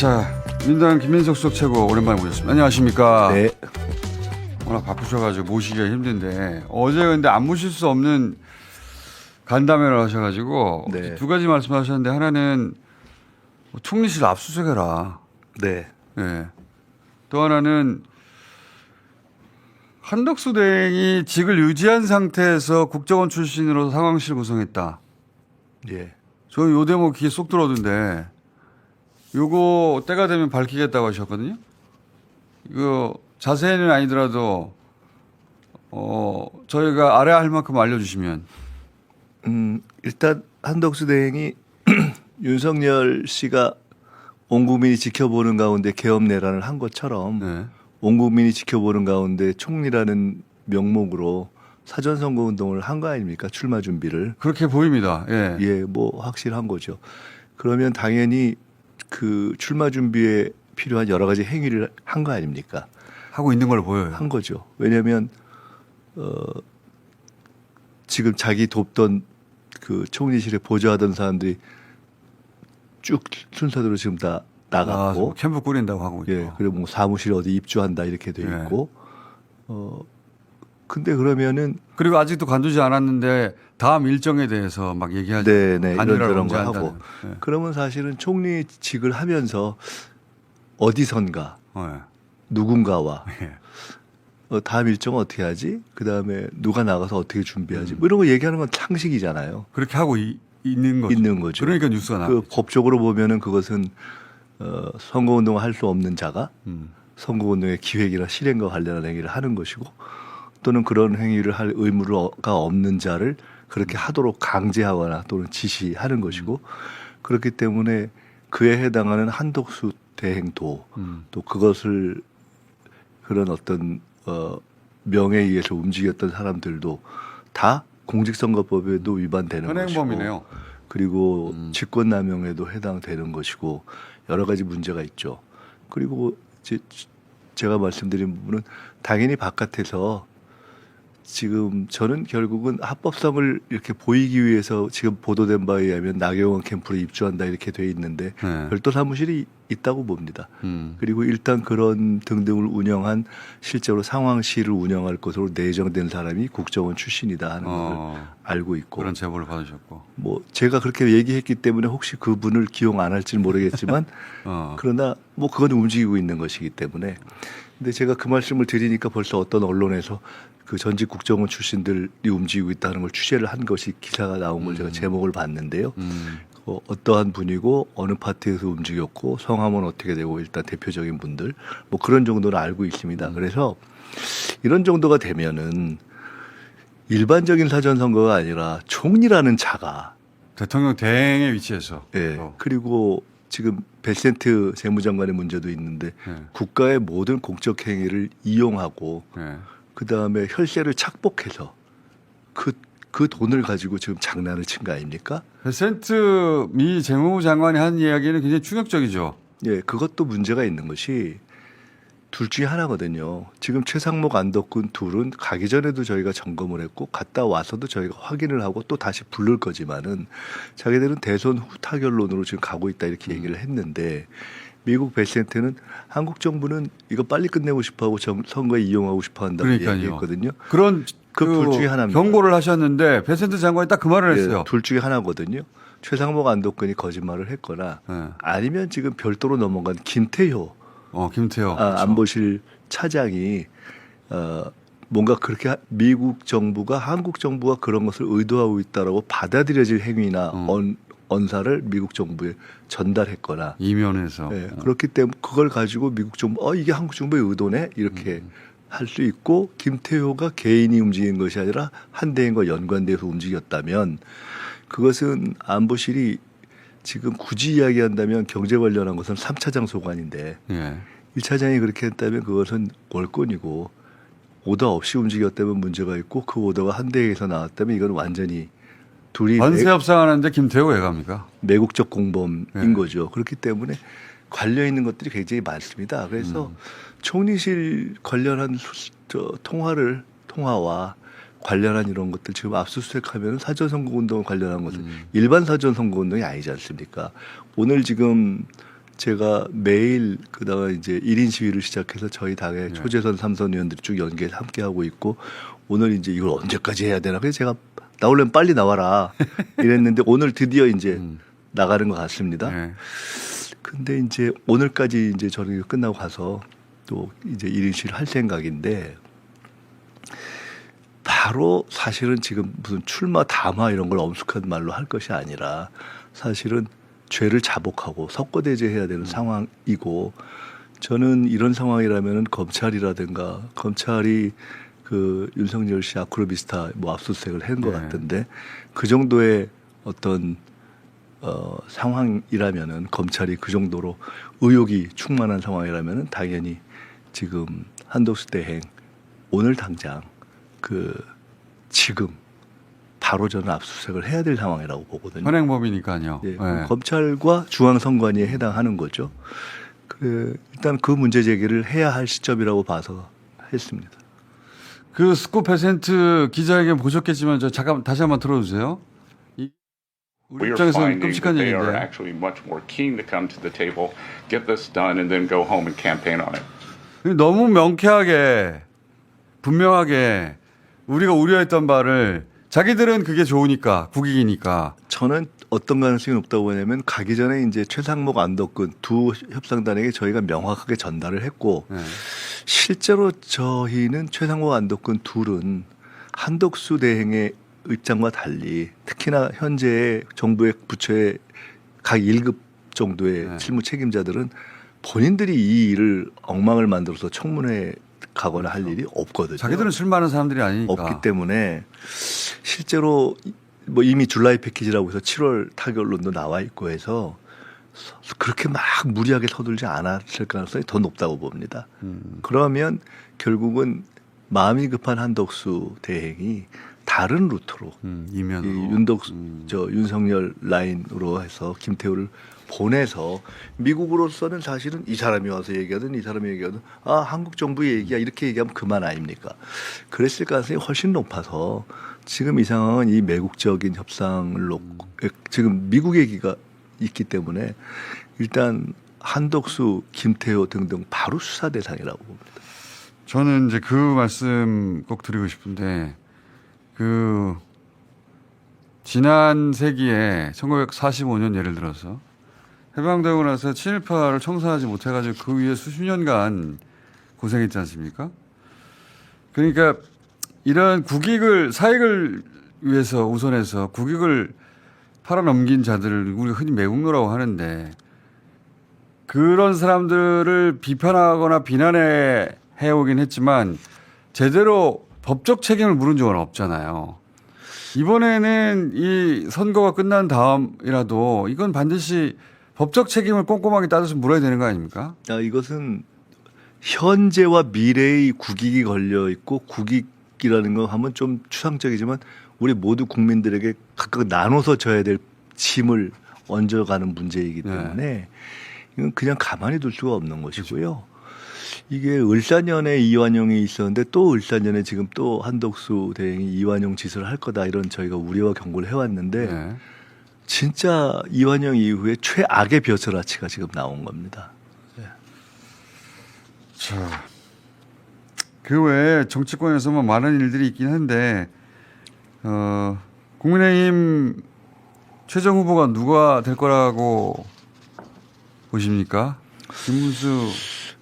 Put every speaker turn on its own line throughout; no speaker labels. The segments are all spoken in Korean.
자, 민주당 김민석 수석 최고 오랜만에 모셨습니다. 안녕하십니까?
네.
워낙 바쁘셔가지고 모시기가 힘든데 어제 근데 안 모실 수 없는 간담회를 하셔가지고
네.
두 가지 말씀하셨는데 하나는 총리실 압수수색해라.
네.
네. 또 하나는 한덕수 대행이 직을 유지한 상태에서 국정원 출신으로 상황실 구성했다.
예.
저 요 대목 귀에 쏙 들어오던데 요거 때가 되면 밝히겠다고 하셨거든요. 이거 자세히는 아니더라도 저희가 알아야 할 만큼 알려주시면.
일단 한덕수 대행이 윤석열 씨가 온 국민이 지켜보는 가운데 계엄 내란을 한 것처럼
네.
온 국민이 지켜보는 가운데 총리라는 명목으로 사전 선거 운동을 한 거 아닙니까? 출마 준비를.
그렇게 보입니다. 예.
예, 뭐 확실한 거죠. 그러면 당연히 그 출마 준비에 필요한 여러 가지 행위를 한 거 아닙니까?
하고 있는 걸로 보여요.
한 거죠. 왜냐하면 지금 자기 돕던 그 총리실에 보좌하던 사람들이 쭉 순서대로 지금 다 나갔고,
캠프 꾸린다고 하고 있고.
예, 그리고 뭐 사무실 어디 입주한다 이렇게 돼
예.
있고, 근데 그러면은
그리고 아직도 관두지 않았는데 다음 일정에 대해서 막 얘기하지.
네네
단일화를
이런저런
언제
거
한다는.
하고,
예.
그러면 사실은 총리직을 하면서 어디선가
예.
누군가와
예.
다음 일정 어떻게 하지? 그 다음에 누가 나가서 어떻게 준비하지? 뭐 이런 거 얘기하는 건 상식이잖아요.
그렇게 하고 있는 거죠.
있는 거죠.
그러니까 뉴스가
그
나왔죠.
법적으로 보면은 그것은 선거운동을 할 수 없는 자가 선거운동의 기획이나 실행과 관련한 행위를 하는 것이고 또는 그런 행위를 할 의무가 없는 자를 그렇게 하도록 강제하거나 또는 지시하는 것이고 그렇기 때문에 그에 해당하는 한덕수 대행도 또 그것을 그런 어떤 명예에 의해서 움직였던 사람들도 다 공직선거법에도 위반되는
현행범이네요.
것이고 그리고 직권남용에도 해당되는 것이고 여러 가지 문제가 있죠. 그리고 제가 말씀드린 부분은 당연히 바깥에서 지금 저는 결국은 합법성을 이렇게 보이기 위해서 지금 보도된 바에 의하면 나경원 캠프로 입주한다 이렇게 돼 있는데
네.
별도 사무실이 있다고 봅니다.
음.
그리고 일단 그런 등등을 운영한 실제로 상황실을 운영할 것으로 내정된 사람이 국정원 출신이다 하는 것을 알고 있고
그런 제보를 받으셨고.
뭐 제가 그렇게 얘기했기 때문에 혹시 그분을 기용 안 할지는 모르겠지만 그러나 뭐 그건 움직이고 있는 것이기 때문에 근데 제가 그 말씀을 드리니까 벌써 어떤 언론에서 그 전직 국정원 출신들이 움직이고 있다는 걸 취재를 한 것이 기사가 나온 걸 제가 제목을 봤는데요. 어떠한 분이고 어느 파트에서 움직였고 성함은 어떻게 되고 일단 대표적인 분들 뭐 그런 정도는 알고 있습니다. 그래서 이런 정도가 되면은 일반적인 사전 선거가 아니라 총리라는 자가
대통령 대행의 위치에서.
예. 그리고 지금 베센트 재무장관의 문제도 있는데
네.
국가의 모든 공적 행위를 이용하고
네.
그 다음에 혈세를 착복해서 그 돈을 가지고 지금 장난을 친 거 아닙니까?
베센트 미 재무부 장관이 한 이야기는 굉장히 충격적이죠.
예, 그것도 문제가 있는 것이 둘 중에 하나거든요. 지금 최상목 안덕근 둘은 가기 전에도 저희가 점검을 했고 갔다 와서도 저희가 확인을 하고 또 다시 부를 거지만은 자기들은 대선 후 타결론으로 지금 가고 있다 이렇게 얘기를 했는데 미국 베센트는 한국 정부는 이거 빨리 끝내고 싶어하고 선거에 이용하고 싶어한다고
그러니까요.
얘기했거든요.
그런
그 둘 중에 하나입니다.
경고를 하셨는데 베센트 장관이 딱 그 말을 했어요.
예, 둘 중에 하나거든요. 최상목 안덕근이 거짓말을 했거나
네.
아니면 지금 별도로 넘어간 김태효
김태호.
안보실 차장이 뭔가 그렇게 미국 정부가 한국 정부가 그런 것을 의도하고 있다라고 받아들여질 행위나 언사를 미국 정부에 전달했거나
이면에서.
예, 그렇기 때문에 그걸 가지고 미국 정부 이게 한국 정부의 의도네 이렇게 할 수 있고 김태효가 개인이 움직인 것이 아니라 한 대행과 연관돼서 움직였다면 그것은 안보실이 지금 굳이 이야기한다면 경제 관련한 것은 3차장 소관인데
예.
1차장이 그렇게 했다면 그것은 월권이고 오더 없이 움직였다면 문제가 있고 그 오더가 한 대에서 나왔다면 이건 완전히 둘이
관세 협상하는데 김태호 왜 갑니까?
매국적 공범인
네.
거죠. 그렇기 때문에 관련 있는 것들이 굉장히 많습니다. 그래서 총리실 관련한 통화와 관련한 이런 것들 지금 압수수색하면 사전선거운동 관련한 것은 일반 사전선거운동이 아니지 않습니까? 오늘 지금 제가 매일 그다가 이제 1인 시위를 시작해서 저희 당의
네.
초재선 3선 의원들이 쭉 연계해서 함께 하고 있고 오늘 이제 이걸 언제까지 해야 되나 그래서 제가 나오려면 빨리 나와라 이랬는데 오늘 드디어 이제 나가는 것 같습니다.
네.
근데 이제 오늘까지 이제 저는 이거 끝나고 가서 또 이제 1인 시위를 할 생각인데 바로 사실은 지금 무슨 출마 담화 이런 걸 엄숙한 말로 할 것이 아니라 사실은 죄를 자복하고 석고대죄해야 되는 상황이고 저는 이런 상황이라면 검찰이라든가 검찰이 그 윤석열 씨 아크로비스타 뭐 압수수색을 한 것
네.
같은데 그 정도의 어떤 상황이라면은 검찰이 그 정도로 의혹이 충만한 상황이라면은 당연히 지금 한덕수 대행 오늘 당장 그 지금 바로 저는 압수수색을 해야 될 상황이라고 보거든요.
현행범이니까요.
예,
네.
검찰과 중앙선관위에 해당하는 거죠. 일단 그 문제 제기를 해야 할 시점이라고 봐서 했습니다.
그 스코 페센트 기자회견 보셨겠지만 저 잠깐 다시 한번 들어주세요. 우리
We are
입장에서는
finding
끔찍한
that they are
얘기인데
actually much more keen to come to the table, get this done, and then go home and campaign on it.
너무 명쾌하게 분명하게 우리가 우려했던 바를 자기들은 그게 좋으니까 국익이니까
저는 어떤 가능성이 높다고 보냐면 가기 전에 이제 최상목 안덕근 두 협상단에게 저희가 명확하게 전달을 했고
네.
실제로 저희는 최상목 안덕근 둘은 한덕수 대행의 입장과 달리 특히나 현재 정부의 부처의 각 1급 정도의
네.
실무 책임자들은 본인들이 이 일을 엉망을 만들어서 청문회 가거나 할 일이 없거든요.
자기들은 술 많은 사람들이 아니니까.
없기 때문에 실제로 뭐 이미 줄라이 패키지라고 해서 7월 타결론도 나와 있고 해서 그렇게 막 무리하게 서둘지 않았을 가능성이 더 높다고 봅니다. 그러면 결국은 마음이 급한 한덕수 대행이 다른 루트로
이면으로.
윤석열 라인으로 해서 김태우를 보내서 미국으로서는 사실은 이 사람이 와서 얘기하든 이 사람이 얘기하든 아 한국 정부의 얘기야 이렇게 얘기하면 그만 아닙니까? 그랬을 가능성이 훨씬 높아서 지금 이 상황은 이 매국적인 협상을 놓고 지금 미국 얘기가 있기 때문에 일단 한덕수, 김태호 등등 바로 수사 대상이라고 봅니다.
저는 이제 그 말씀 꼭 드리고 싶은데 그 지난 세기에 1945년 예를 들어서 해방되고 나서 친일파를 청산하지 못해가지고 그 위에 수십 년간 고생했지 않습니까? 그러니까 이런 국익을 사익을 위해서 우선해서 국익을 팔아넘긴 자들을 우리가 흔히 매국노라고 하는데 그런 사람들을 비판하거나 비난해 오긴 했지만 제대로 법적 책임을 물은 적은 없잖아요. 이번에는 이 선거가 끝난 다음이라도 이건 반드시 법적 책임을 꼼꼼하게 따져서 물어야 되는 거 아닙니까?
이것은 현재와 미래의 국익이 걸려 있고 국익이라는 거 하면 좀 추상적이지만 우리 모두 국민들에게 각각 나눠서 져야 될 짐을 얹어가는 문제이기 때문에 이건 그냥 가만히 둘 수가 없는 것이고요. 이게 을사년에 이완용이 있었는데 또 을사년에 지금 또 한덕수 대행이 이완용 짓을 할 거다 이런 저희가 우려와 경고를 해왔는데
네.
진짜 이완용 이후에 최악의 벼슬아치가 지금 나온 겁니다.
자, 그 외에 정치권에서만 많은 일들이 있긴 한데 국민의힘 최종 후보가 누가 될 거라고 보십니까? 김문수.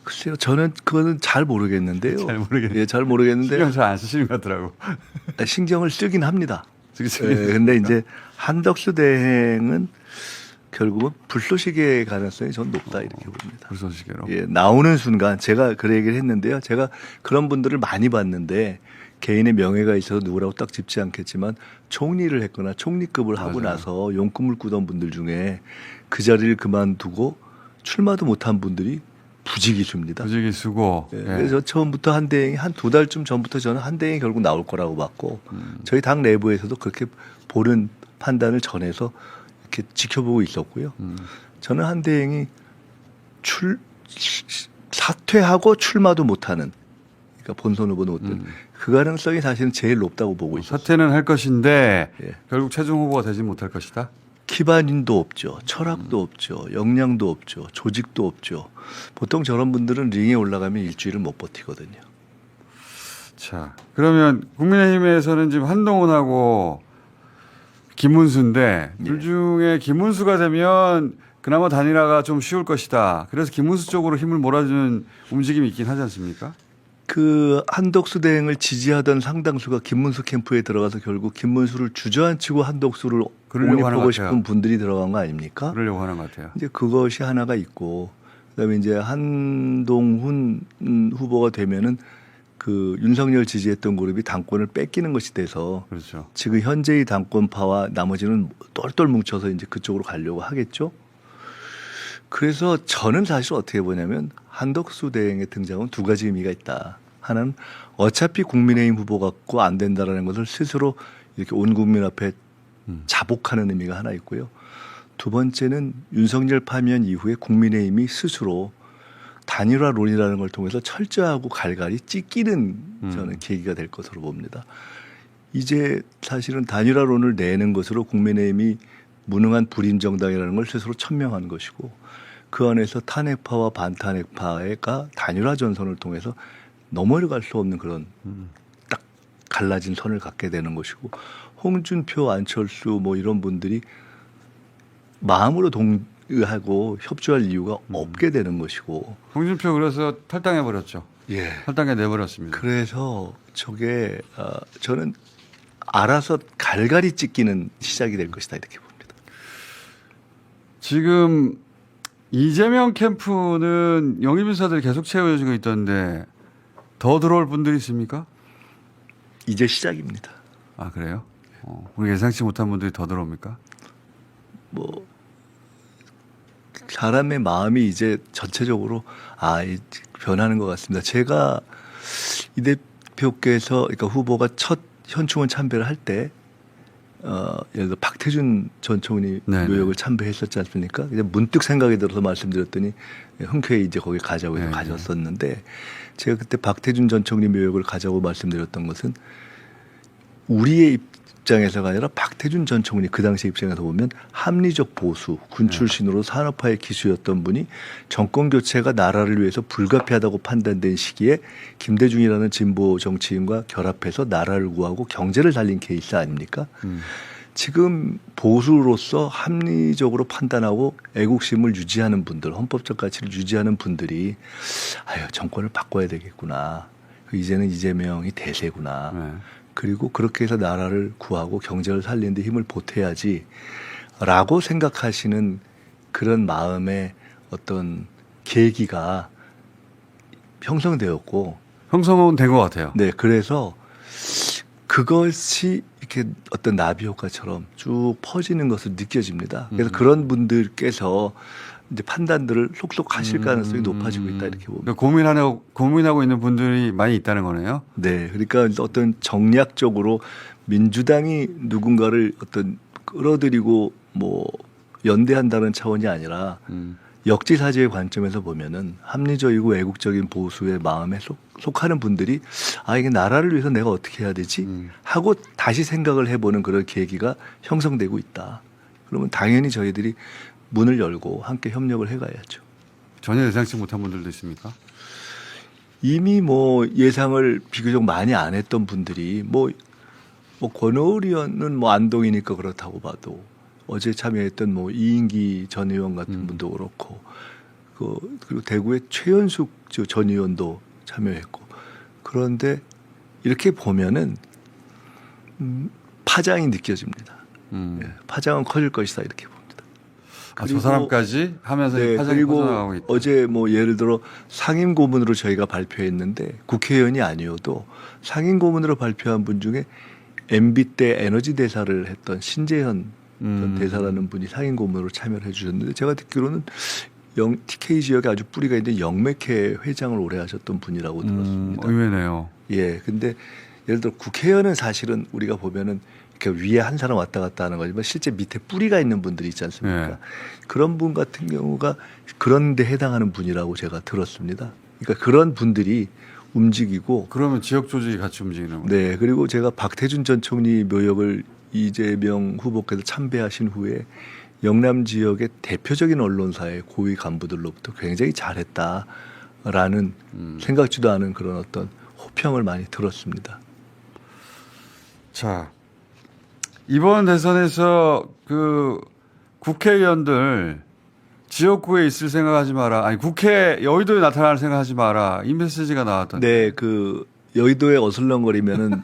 글쎄요, 저는 그거는 잘 모르겠는데요.
잘 모르겠네요.
예, 잘 모르겠는데
신경 잘 안 쓰시는 것 같더라고.
신경을 쓰긴 합니다.
그치?
근데 이제 한덕수 대행은 결국은 불쏘시개의 가능성이 전 높다 이렇게 봅니다.
불쏘시개로.
예, 나오는 순간 제가 그 얘기를 했는데요. 제가 그런 분들을 많이 봤는데 개인의 명예가 있어서 누구라고 딱 짚지 않겠지만 총리를 했거나 총리급을 하고
맞아요.
나서 용꿈을 꾸던 분들 중에 그 자리를 그만두고 출마도 못한 분들이 부지기수입니다.
부지기 쓰고.
예,
예.
그래서 처음부터 한대행이 한 두 달쯤 전부터 저는 한대행이 결국 나올 거라고 봤고 저희 당 내부에서도 그렇게 보는 판단을 전해서 이렇게 지켜보고 있었고요. 저는 한대행이 사퇴하고 출마도 못하는 그러니까 본선 후보는 못하는 그 가능성이 사실은 제일 높다고 보고 있었어요.
사퇴는 할 것인데
예.
결국 최종 후보가 되지 못할 것이다.
기반인도 없죠. 철학도 없죠. 역량도 없죠. 조직도 없죠. 보통 저런 분들은 링에 올라가면 일주일을 못 버티거든요.
자, 그러면 국민의힘에서는 지금 한동훈하고 김문수인데 둘 중에 김문수가 되면 그나마 단일화가 좀 쉬울 것이다. 그래서 김문수 쪽으로 힘을 몰아주는 움직임이 있긴 하지 않습니까?
그 한덕수 대행을 지지하던 상당수가 김문수 캠프에 들어가서 결국 김문수를 주저앉히고 한덕수를
그러려고 하는
옹립하고
것
싶은
같아요.
분들이 들어간 거 아닙니까?
그러려고 하는 것 같아요.
이제 그것이 하나가 있고 그다음에 이제 한동훈 후보가 되면은 그 윤석열 지지했던 그룹이 당권을 뺏기는 것이 돼서
그렇죠.
지금 현재의 당권파와 나머지는 똘똘 뭉쳐서 이제 그쪽으로 가려고 하겠죠. 그래서 저는 사실 어떻게 보냐면 한덕수 대행의 등장은 두 가지 의미가 있다. 하나는 어차피 국민의힘 후보 갖고 안 된다라는 것을 스스로 이렇게 온 국민 앞에 자복하는 의미가 하나 있고요. 두 번째는 윤석열 파면 이후에 국민의힘이 스스로 단일화론이라는 걸 통해서 철저하고 갈갈이 찢기는 저는 계기가 될 것으로 봅니다. 이제 사실은 단일화론을 내는 것으로 국민의힘이 무능한 불임 정당이라는 걸 스스로 천명한 것이고 그 안에서 탄핵파와 반탄핵파가 단일화 전선을 통해서 넘어갈 수 없는 그런 딱 갈라진 선을 갖게 되는 것이고 홍준표, 안철수 뭐 이런 분들이 마음으로 동의하고 협조할 이유가 없게 되는 것이고
홍준표 그래서 탈당해 버렸죠.
예.
탈당해 내버렸습니다.
그래서 저게 저는 알아서 갈갈이 찢기는 시작이 될 것이다 이렇게 봅니다.
지금 이재명 캠프는 영입 인사들이 계속 채워지고 있던데 더 들어올 분들이 있습니까?
이제 시작입니다.
아 그래요? 우리 예상치 못한 분들이 더 들어옵니까?
뭐 사람의 마음이 이제 전체적으로 변하는 것 같습니다. 제가 이 대표께서 그러니까 후보가 첫 현충원 참배를 할 때 예를 들어 박태준 전 총리
네네.
묘역을 참배했었지 않습니까? 이제 문득 생각이 들어서 말씀드렸더니 흔쾌히 이제 거기 가자고 해서
네네.
가졌었는데 제가 그때 박태준 전 총리 묘역을 가자고 말씀드렸던 것은 우리의 입장에서가 아니라 박태준 전 총리 그 당시 입장에서 보면 합리적 보수, 군 출신으로 산업화의 기수였던 분이 정권 교체가 나라를 위해서 불가피하다고 판단된 시기에 김대중이라는 진보 정치인과 결합해서 나라를 구하고 경제를 살린 케이스 아닙니까? 지금 보수로서 합리적으로 판단하고 애국심을 유지하는 분들, 헌법적 가치를 유지하는 분들이 정권을 바꿔야 되겠구나. 이제는 이재명이 대세구나.
네.
그리고 그렇게 해서 나라를 구하고 경제를 살리는 데 힘을 보태야지 라고 생각하시는 그런 마음의 어떤 계기가 형성되었고
형성은 된 것 같아요.
네, 그래서 그것이 이렇게 어떤 나비 효과처럼 쭉 퍼지는 것을 느껴집니다. 그래서 그런 분들께서 이제 판단들을 속속 하실 가능성이 높아지고 있다 이렇게 봅니다.
그러니까 고민하고 있는 분들이 많이 있다는 거네요.
네, 그러니까 어떤 정략적으로 민주당이 누군가를 어떤 끌어들이고 뭐 연대한다는 차원이 아니라 역지사지의 관점에서 보면은 합리적이고 애국적인 보수의 마음에 속하는 분들이 이게 나라를 위해서 내가 어떻게 해야 되지 하고 다시 생각을 해보는 그런 계기가 형성되고 있다. 그러면 당연히 저희들이 문을 열고 함께 협력을 해가야죠.
전혀 예상치 못한 분들도 있습니까?
이미 뭐 예상을 비교적 많이 안 했던 분들이 뭐 권오을 의원은 뭐 안동이니까 그렇다고 봐도 어제 참여했던 뭐 이인기 전 의원 같은 분도 그렇고 그리고 대구의 최연숙 전 의원도 참여했고 그런데 이렇게 보면은 파장이 느껴집니다. 예, 파장은 커질 것이다 이렇게 봅니다.
저 사람까지 하면서
네,
파장이 퍼져나가고
그리고
있다.
어제 뭐 예를 들어 상임 고문으로 저희가 발표했는데 국회의원이 아니어도 상임 고문으로 발표한 분 중에 MB 때 에너지 대사를 했던 신재현 전 대사라는 분이 상임 고문으로 참여를 해주셨는데 제가 듣기로는 TK 지역에 아주 뿌리가 있는 영맥회 회장을 오래 하셨던 분이라고 들었습니다.
의외네요.
예, 근데 예를 들어 국회의원은 사실은 우리가 보면은 이렇게 위에 한 사람 왔다 갔다 하는 거지만 실제 밑에 뿌리가 있는 분들이 있지 않습니까?
네.
그런 분 같은 경우가 그런 데 해당하는 분이라고 제가 들었습니다. 그러니까 그런 분들이 움직이고
그러면 지역 조직이 같이 움직이는 거예요.
네, 그리고 제가 박태준 전 총리 묘역을 이재명 후보께서 참배하신 후에 영남 지역의 대표적인 언론사의 고위 간부들로부터 굉장히 잘했다라는 생각지도 않은 그런 어떤 호평을 많이 들었습니다.
자, 이번 대선에서 그 국회의원들 지역구에 있을 생각하지 마라. 아니 국회 여의도에 나타날 생각하지 마라. 이 메시지가 나왔던데.
네, 그 여의도에 어슬렁거리면은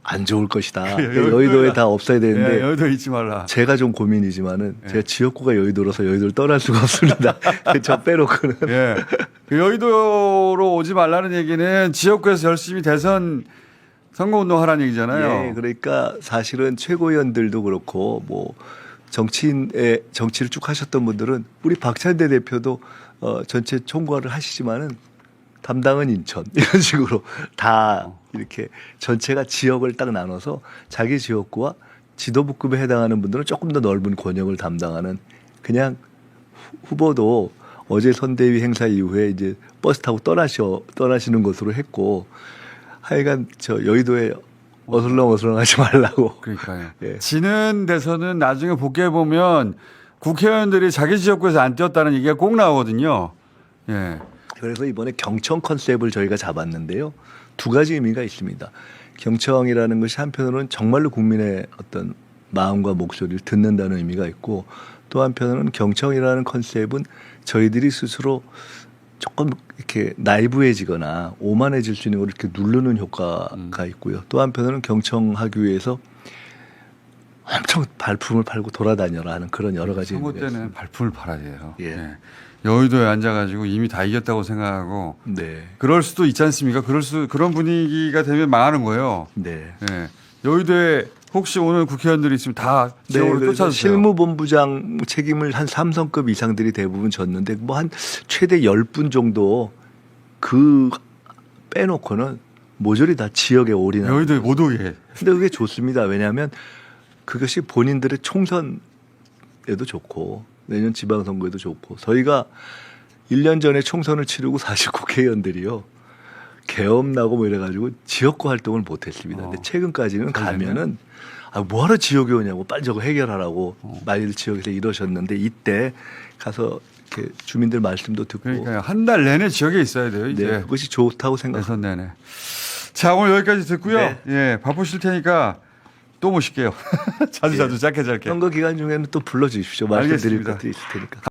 안 좋을 것이다.
그래요.
여의도에 다 없어야 되는데
네, 여의도에 있지 말라.
제가 좀 고민이지만은
네.
제가 지역구가 여의도라서 여의도를 떠날 수가 없습니다. 저 빼놓고는.
예. 그 여의도로 오지 말라는 얘기는 지역구에서 열심히 대선 선거운동하라는 얘기잖아요.
예, 그러니까 사실은 최고위원들도 그렇고 뭐 정치인의 정치를 쭉 하셨던 분들은 우리 박찬대 대표도 전체 총괄을 하시지만은 담당은 인천 이런 식으로 다 이렇게 전체가 지역을 딱 나눠서 자기 지역구와 지도부급에 해당하는 분들은 조금 더 넓은 권역을 담당하는 그냥 후보도 어제 선대위 행사 이후에 이제 버스 타고 떠나시는 것으로 했고 하여간 저 여의도에 어슬렁어슬렁하지 말라고.
그러니까요.
예.
지는 데서는 나중에 복귀해 보면 국회의원들이 자기 지역구에서 안 뛰었다는 얘기가 꼭 나오거든요. 예.
그래서 이번에 경청 컨셉을 저희가 잡았는데요. 두 가지 의미가 있습니다. 경청이라는 것이 한편으로는 정말로 국민의 어떤 마음과 목소리를 듣는다는 의미가 있고 또 한편으로는 경청이라는 컨셉은 저희들이 스스로 조금 이렇게 나이브해지거나 오만해질 수 있는 걸 이렇게 누르는 효과가 있고요. 또 한편으로는 경청하기 위해서 엄청 발품을 팔고 돌아다녀라 하는 그런 여러 가지
선거
의미가
때는
있습니다.
발품을 팔아야 돼요.
예.
예. 여의도에 앉아가지고 이미 다 이겼다고 생각하고
네.
그럴 수도 있지 않습니까? 그런 분위기가 되면 망하는 거예요.
네.
예. 여의도에 혹시 오늘 국회의원들이 있으면 다 지역으로
그래서
쫓아주세요.
실무본부장 책임을 한 3성급 이상들이 대부분 졌는데 뭐 한 최대 10분 정도 그 빼놓고는 모조리 다 지역에 올인하는.
여의도에 못 오게.
근데 그게 좋습니다. 왜냐하면 그것이 본인들의 총선에도 좋고 내년 지방선거에도 좋고 저희가 1년 전에 총선을 치르고 사실 국회의원들이요. 계엄나고 뭐 이래가지고 지역구 활동을 못했습니다. 근데 최근까지는 가면은 뭐하러 지역에 오냐고 빨리 저거 해결하라고 많이들 지역에서 이러셨는데 이때 가서 이렇게 주민들 말씀도 듣고
그러니까요. 한 달 내내 지역에 있어야 돼요. 이제.
네, 그것이 좋다고 생각합니다.
대선 내내. 자, 오늘 여기까지 듣고요.
네.
예, 바쁘실 테니까 또 모실게요. 자주 짧게.
선거 기간 중에는 또 불러주십시오. 말씀드릴
알겠습니다.
것들이 있을 테니까.